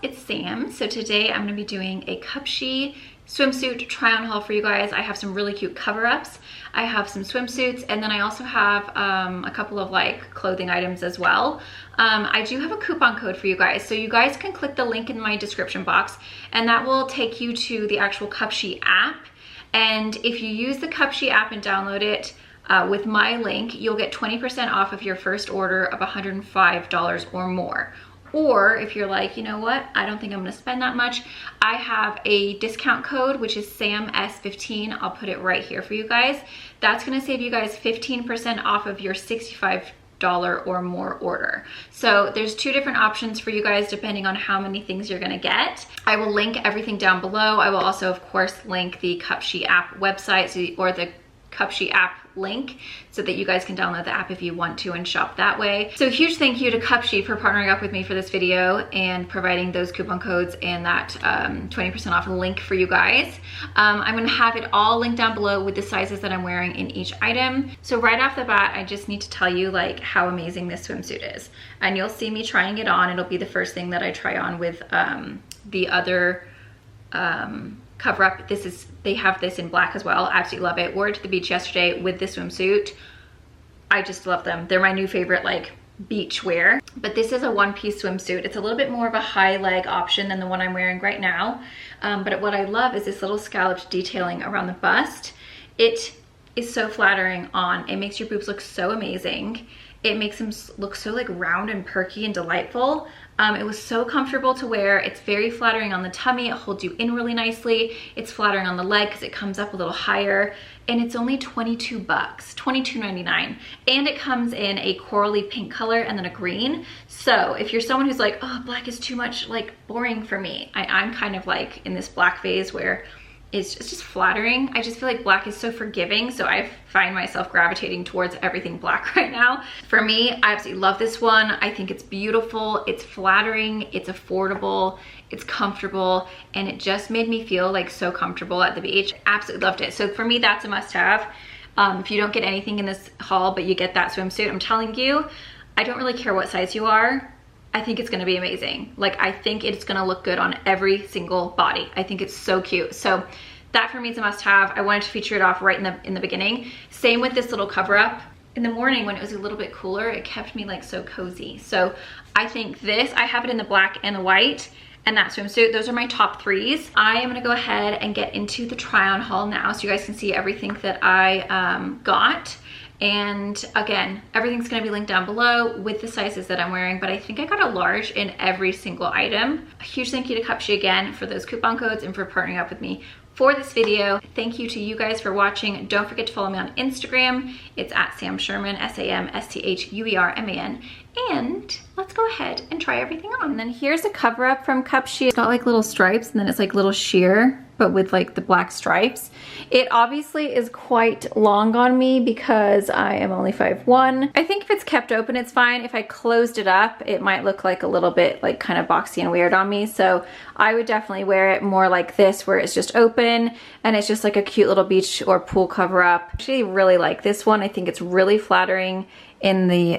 it's Sam. So today I'm going to be doing a CupsheApp swimsuit try on haul for you guys. I have some really cute cover-ups. I have some swimsuits, and then I also have a couple of like clothing items as well. I do have a coupon code for you guys, so you guys can click the link in my description box and that will take you to the actual CupsheApp app. And if you use the CupsheApp app and download it with my link, you'll get 20% off of your first order of $105 or more. Or if you're like, you know what, I don't think I'm gonna spend that much, I have a discount code, which is SAMS15. I'll put it right here for you guys. That's gonna save you guys 15% off of your $65 or more order. So there's two different options for you guys depending on how many things you're gonna get. I will link everything down below. I will also, of course, link the CupsheApp website or the CupsheApp link so that you guys can download the app if you want to and shop that way. So huge thank you to CupsheApp for partnering up with me for this video and providing those coupon codes and that 20% off link for you guys. I'm gonna have it all linked down below with the sizes that I'm wearing in each item. So right off the bat, I just need to tell you like how amazing this swimsuit is. And you'll see me trying it on. It'll be the first thing that I try on with the other cover up. They have this in black as well. Absolutely love it. Wore it to the beach yesterday with this swimsuit. I just love them. They're my new favorite like beach wear. But this is a one-piece swimsuit. It's a little bit more of a high leg option than the one I'm wearing right now. But what I love is this little scalloped detailing around the bust. It is so flattering on. It makes your boobs look so amazing. It makes them look so like round and perky and delightful. It was so comfortable to wear. It's very flattering on the tummy. It holds you in really nicely. It's flattering on the leg because it comes up a little higher. And it's only 22 bucks, $22.99. And it comes in a corally pink color and then a green. So if you're someone who's like, oh, black is too much like boring for me. I'm kind of like in this black phase where it's just flattering. I just feel like black is so forgiving, so I find myself gravitating towards everything black right now. For me, I absolutely love this one. I think it's beautiful, it's flattering, it's affordable, it's comfortable, and it just made me feel like so comfortable at the beach. Absolutely loved it. So for me, that's a must-have. If you don't get anything in this haul, but you get that swimsuit, I'm telling you, I don't really care what size you are. I think it's gonna be amazing. Like, I think it's gonna look good on every single body. I think it's so cute. So that for me is a must have. I wanted to feature it off right in the beginning. Same with this little cover up. In the morning when it was a little bit cooler, it kept me like so cozy. So I think this, I have it in the black and the white and that swimsuit. Those are my top threes. I am gonna go ahead and get into the try on haul now so you guys can see everything that I got. And again, everything's gonna be linked down below with the sizes that I'm wearing, but I think I got a large in every single item. A huge thank you to CupsheApp again for those coupon codes and for partnering up with me for this video. Thank you to you guys for watching. Don't forget to follow me on Instagram. It's at Sam Schuerman, SAMSTHUERMAN. And let's go ahead and try everything on. And then here's a cover up from CupsheApp. It's got like little stripes and then it's like little sheer, but with like the black stripes. It obviously is quite long on me because I am only 5'1". I think if it's kept open, it's fine. If I closed it up, it might look like a little bit like kind of boxy and weird on me. So I would definitely wear it more like this where it's just open and it's just like a cute little beach or pool cover up. I actually really like this one. I think it's really flattering in the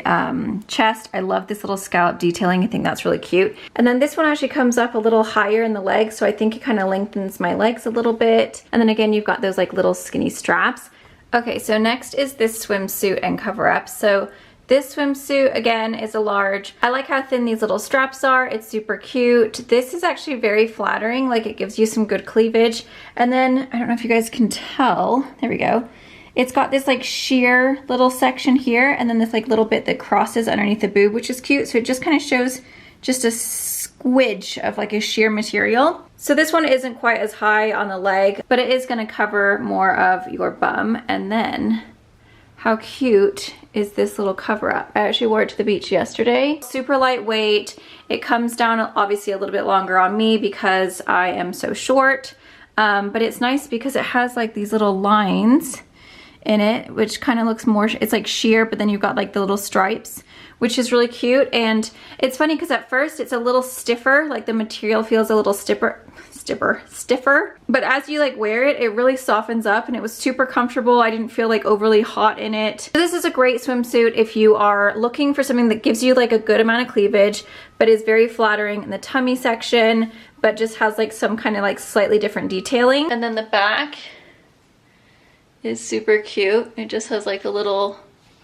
chest. I love this little scallop detailing. I think that's really cute. And then this one actually comes up a little higher in the legs, so I think it kind of lengthens my legs a little bit. And then again, you've got those like little skinny straps. Okay, so next is this swimsuit and cover up. So this swimsuit, again, is a large. I like how thin these little straps are. It's super cute. This is actually very flattering. Like, it gives you some good cleavage. And then, I don't know if you guys can tell, there we go. It's got this like sheer little section here and then this like little bit that crosses underneath the boob, which is cute. So it just kind of shows just a squidge of like a sheer material. So this one isn't quite as high on the leg, but it is gonna cover more of your bum. And then how cute is this little cover up? I actually wore it to the beach yesterday. Super lightweight. It comes down obviously a little bit longer on me because I am so short. But it's nice because it has like these little lines in it, which kind of looks more, it's like sheer, but then you've got like the little stripes, which is really cute. And it's funny because at first it's a little stiffer, like the material feels a little stiffer, but as you like wear it, it really softens up, and it was super comfortable. I didn't feel like overly hot in it. So this is a great swimsuit if you are looking for something that gives you like a good amount of cleavage, but is very flattering in the tummy section, but just has like some kind of like slightly different detailing. And then the back is super cute. It just has like a little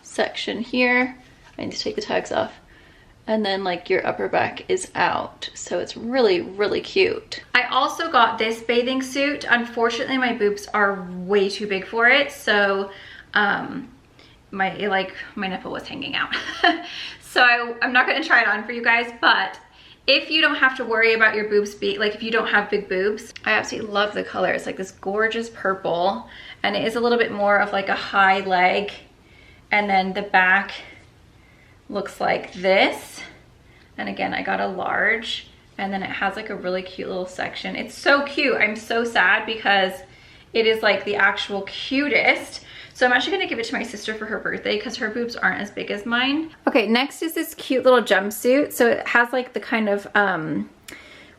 section here. I need to take the tags off. And then like your upper back is out. So it's really, really cute. I also got this bathing suit. Unfortunately, my boobs are way too big for it. So my nipple was hanging out. So I'm not gonna try it on for you guys, but if you don't have to worry about your boobs like if you don't have big boobs, I absolutely love the color. It's like this gorgeous purple, and it is a little bit more of like a high leg. And then the back looks like this. And again, I got a large, and then it has like a really cute little section. It's so cute. I'm so sad because it is like the actual cutest. So I'm actually gonna give it to my sister for her birthday because her boobs aren't as big as mine. Okay, next is this cute little jumpsuit. So it has like the kind of,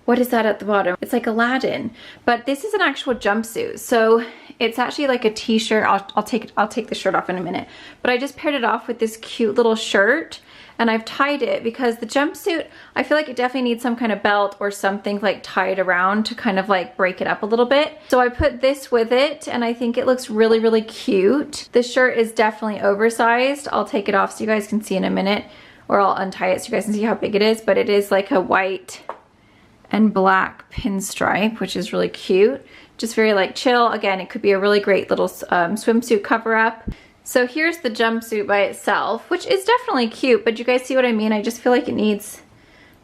what is that at the bottom? It's like Aladdin, but this is an actual jumpsuit. So it's actually like a t-shirt. I'll take the shirt off in a minute, but I just paired it off with this cute little shirt, and I've tied it because the jumpsuit, I feel like it definitely needs some kind of belt or something like tied around to kind of like break it up a little bit. So I put this with it, and I think it looks really, really cute. The shirt is definitely oversized. I'll take it off so you guys can see in a minute, or I'll untie it so you guys can see how big it is, but it is like a white and black pinstripe, which is really cute. Just very like chill. Again, it could be a really great little swimsuit cover up. So here's the jumpsuit by itself, which is definitely cute, but you guys see what I mean? I just feel like it needs,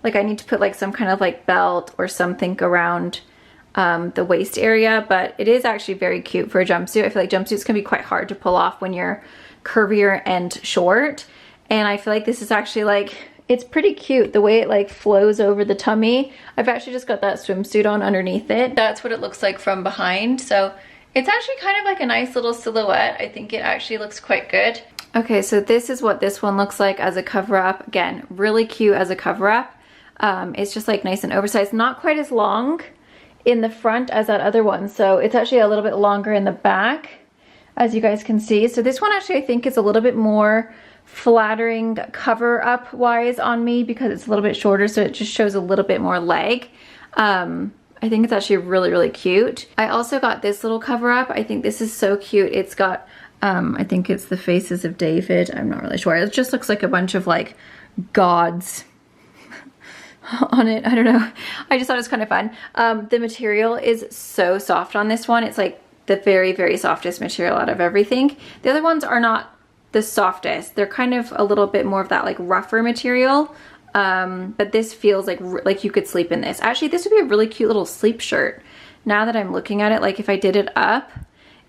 like I need to put like some kind of like belt or something around the waist area, but it is actually very cute for a jumpsuit. I feel like jumpsuits can be quite hard to pull off when you're curvier and short. And I feel like this is actually like, it's pretty cute the way it like flows over the tummy. I've actually just got that swimsuit on underneath it. That's what it looks like from behind. So it's actually kind of like a nice little silhouette. I think it actually looks quite good. Okay, so this is what this one looks like as a cover up. Again, really cute as a cover up. It's just like nice and oversized, not quite as long in the front as that other one. So it's actually a little bit longer in the back, as you guys can see. So this one actually I think is a little bit more flattering cover up wise on me because it's a little bit shorter, so it just shows a little bit more leg. I think it's actually really, really cute. I also got this little cover up. I think this is so cute. It's got, I think it's the faces of David. I'm not really sure. It just looks like a bunch of like gods on it. I don't know. I just thought it was kind of fun. The material is so soft on this one. It's like the very, very softest material out of everything. The other ones are not the softest. They're kind of a little bit more of that like rougher material. But this feels like you could sleep in this. Actually, this would be a really cute little sleep shirt. Now that I'm looking at it, like if I did it up,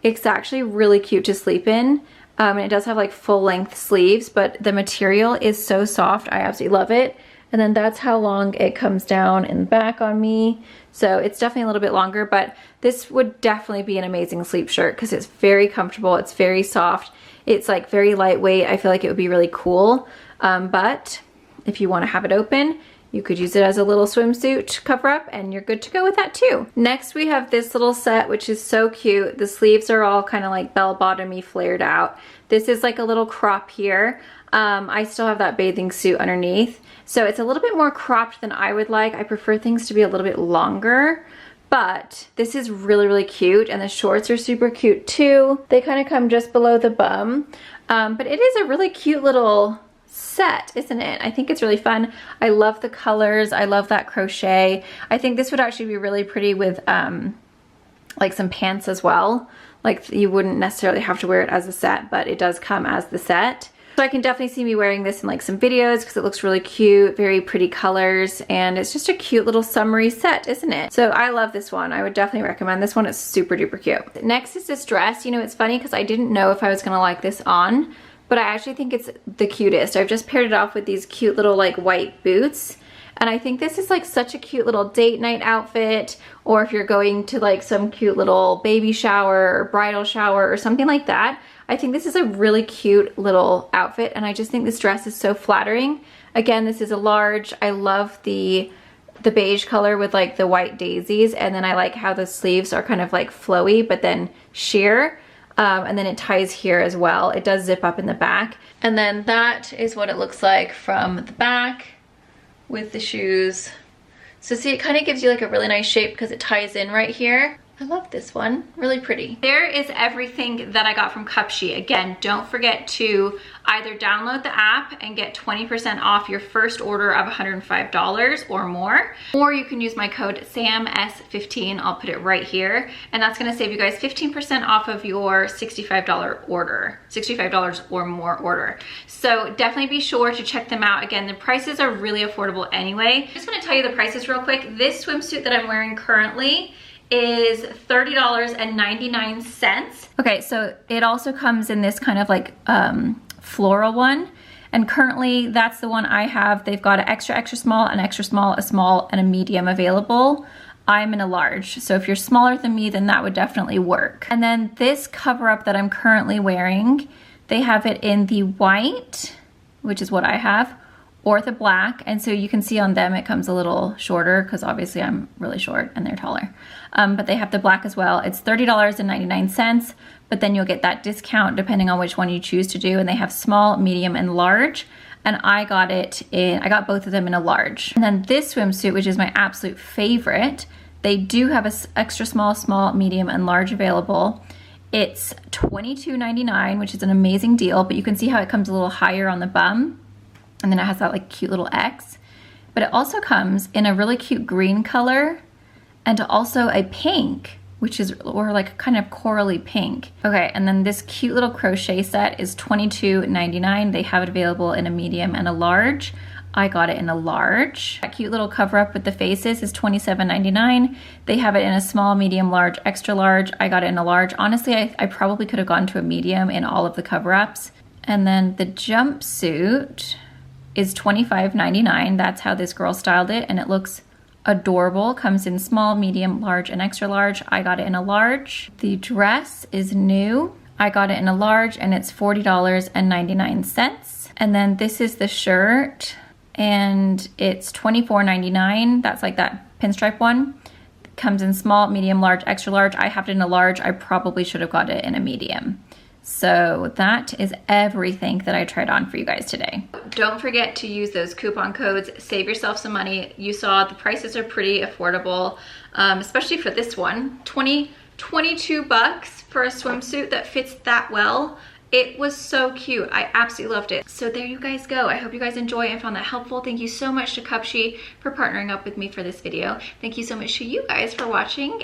it's actually really cute to sleep in. And it does have like full length sleeves, but the material is so soft. I absolutely love it. And then that's how long it comes down in the back on me. So it's definitely a little bit longer, but this would definitely be an amazing sleep shirt because it's very comfortable. It's very soft. It's like very lightweight. I feel like it would be really cool. But if you want to have it open, you could use it as a little swimsuit cover up and you're good to go with that too. Next we have this little set, which is so cute. The sleeves are all kind of like bell bottomy flared out. This is like a little crop here. I still have that bathing suit underneath. So it's a little bit more cropped than I would like. I prefer things to be a little bit longer, but this is really, really cute. And the shorts are super cute too. They kind of come just below the bum. But it is a really cute little set, isn't it? I think it's really fun. I love the colors. I love that crochet. I think this would actually be really pretty with like some pants as well. Like you wouldn't necessarily have to wear it as a set, but it does come as the set. So I can definitely see me wearing this in like some videos because it looks really cute, very pretty colors, and it's just a cute little summery set, isn't it? So I love this one. I would definitely recommend this one. It's super duper cute. Next is this dress. You know, it's funny because I didn't know if I was gonna like this on, but I actually think it's the cutest. I've just paired it off with these cute little like white boots. And I think this is like such a cute little date night outfit, or if you're going to like some cute little baby shower or bridal shower or something like that. I think this is a really cute little outfit, and I just think this dress is so flattering. Again, this is a large. I love the beige color with like the white daisies, and then I like how the sleeves are kind of like flowy but then sheer, and then it ties here as well. It does zip up in the back, and then that is what it looks like from the back with the shoes. So see, it kind of gives you like a really nice shape because it ties in right here. I love this one, really pretty. There is everything that I got from CupsheApp. Again, don't forget to either download the app and get 20% off your first order of $105 or more, or you can use my code SAMS15, I'll put it right here, and that's gonna save you guys 15% off of your $65 order, $65 or more order. So definitely be sure to check them out. Again, the prices are really affordable anyway. I'm just gonna tell you the prices real quick. This swimsuit that I'm wearing currently is $30.99. Okay, so it also comes in this kind of like floral one, and currently that's the one I have. They've got an extra small, an extra small, a small, and a medium available. I'm in a large, so if you're smaller than me, then that would definitely work. And then this cover up that I'm currently wearing, they have it in the white, which is what I have, or the black, and so you can see on them it comes a little shorter because obviously I'm really short and they're taller. But they have the black as well. It's $30.99, but then you'll get that discount depending on which one you choose to do, and they have small, medium, and large, and I got both of them in a large. And then this swimsuit, which is my absolute favorite, they do have a extra small, small, medium, and large available. It's $22.99, which is an amazing deal, but you can see how it comes a little higher on the bum, and then it has that like cute little X. But it also comes in a really cute green color and also a pink, which is, or like kind of corally pink. Okay, and then this cute little crochet set is $22.99. They have it available in a medium and a large. I got it in a large. That cute little cover up with the faces is $27.99. They have it in a small, medium, large, extra large. I got it in a large. Honestly, I probably could have gone to a medium in all of the cover ups. And then the jumpsuit is $25.99. That's how this girl styled it, and it looks adorable. Comes in small, medium, large, and extra large. I got it in a large. The dress is new. I got it in a large, and it's $40.99. And then this is the shirt, and it's $24.99. That's like that pinstripe one. Comes in small, medium, large, extra large. I have it in a large. I probably should have got it in a medium. So that is everything that I tried on for you guys today. Don't forget to use those coupon codes, save yourself some money. You saw the prices are pretty affordable, especially for this one. 22 bucks for a swimsuit that fits that well. It was so cute. I absolutely loved it. So there you guys go. I hope you guys enjoy and found that helpful. Thank you so much to CupsheApp for partnering up with me for this video. Thank you so much to you guys for watching.